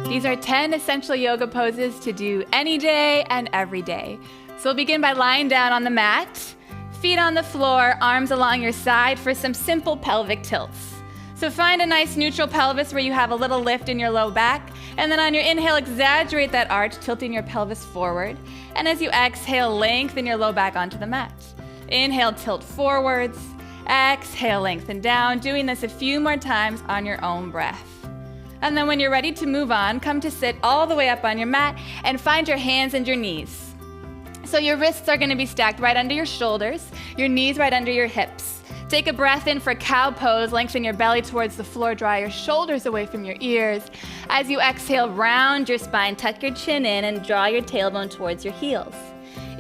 These are 10 essential yoga poses to do any day and every day. So we'll begin by lying down on the mat, feet on the floor, arms along your side for some simple pelvic tilts. So find a nice neutral pelvis where you have a little lift in your low back, and then on your inhale, exaggerate that arch, tilting your pelvis forward. And as you exhale, lengthen your low back onto the mat. Inhale, tilt forwards. Exhale, lengthen down. Doing this a few more times on your own breath. And then when you're ready to move on, come to sit all the way up on your mat and find your hands and your knees. So your wrists are going to be stacked right under your shoulders, your knees right under your hips. Take a breath in for cow pose, lengthen your belly towards the floor, draw your shoulders away from your ears. As you exhale, round your spine, tuck your chin in and draw your tailbone towards your heels.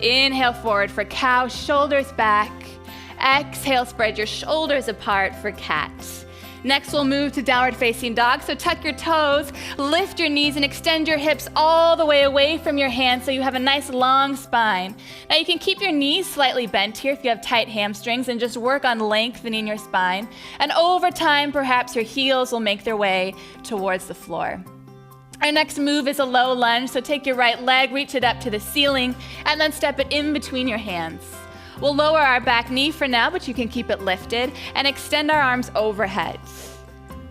Inhale forward for cow, shoulders back. Exhale, spread your shoulders apart for cat. Next, we'll move to downward facing dog. So tuck your toes, lift your knees, and extend your hips all the way away from your hands so you have a nice long spine. Now you can keep your knees slightly bent here if you have tight hamstrings and just work on lengthening your spine. And over time, perhaps your heels will make their way towards the floor. Our next move is a low lunge. So take your right leg, reach it up to the ceiling, and then step it in between your hands. We'll lower our back knee for now, but you can keep it lifted, and extend our arms overhead.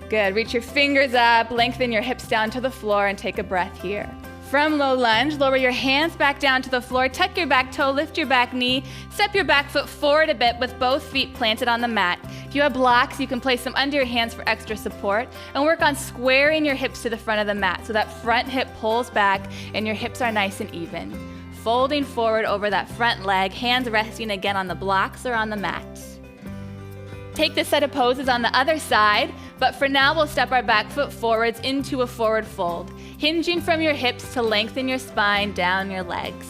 Good, reach your fingers up, lengthen your hips down to the floor, and take a breath here. From low lunge, lower your hands back down to the floor, tuck your back toe, lift your back knee, step your back foot forward a bit with both feet planted on the mat. If you have blocks, you can place them under your hands for extra support, and work on squaring your hips to the front of the mat so that front hip pulls back and your hips are nice and even. Folding forward over that front leg, hands resting again on the blocks or on the mat. Take this set of poses on the other side, but for now we'll step our back foot forwards into a forward fold, hinging from your hips to lengthen your spine down your legs.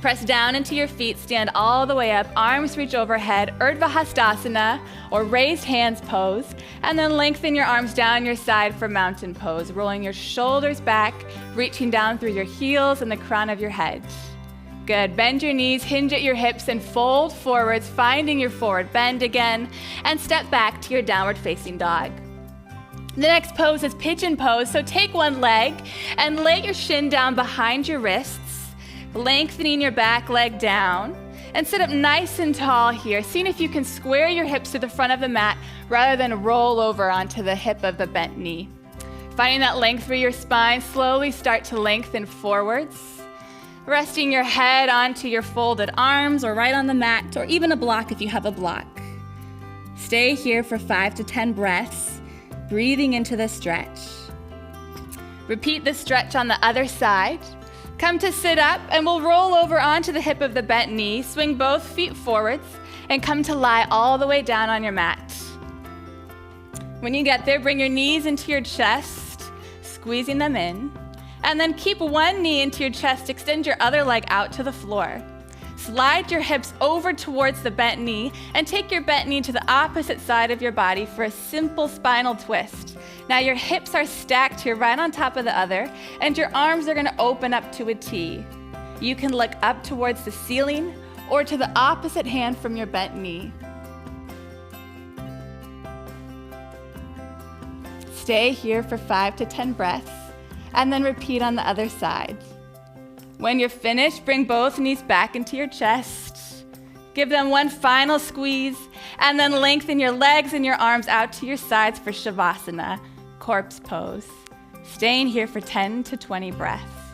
Press down into your feet, stand all the way up, arms reach overhead, Urdhva Hastasana, or raised hands pose, and then lengthen your arms down your side for mountain pose, rolling your shoulders back, reaching down through your heels and the crown of your head. Good, bend your knees, hinge at your hips, and fold forwards, finding your forward bend again, and step back to your downward facing dog. The next pose is pigeon pose, so take one leg and lay your shin down behind your wrists, lengthening your back leg down, and sit up nice and tall here, seeing if you can square your hips to the front of the mat rather than roll over onto the hip of the bent knee. Finding that length through your spine, slowly start to lengthen forwards, resting your head onto your folded arms or right on the mat, or even a block if you have a block. Stay here for 5 to 10 breaths, breathing into the stretch. Repeat the stretch on the other side. Come to sit up, and we'll roll over onto the hip of the bent knee, swing both feet forwards, and come to lie all the way down on your mat. When you get there, bring your knees into your chest, squeezing them in, and then keep one knee into your chest, extend your other leg out to the floor. Slide your hips over towards the bent knee, and take your bent knee to the opposite side of your body for a simple spinal twist. Now your hips are stacked here right on top of the other, and your arms are going to open up to a T. You can look up towards the ceiling or to the opposite hand from your bent knee. Stay here for 5 to 10 breaths, and then repeat on the other side. When you're finished, bring both knees back into your chest. Give them one final squeeze, and then lengthen your legs and your arms out to your sides for Shavasana, corpse pose. Staying here for 10 to 20 breaths.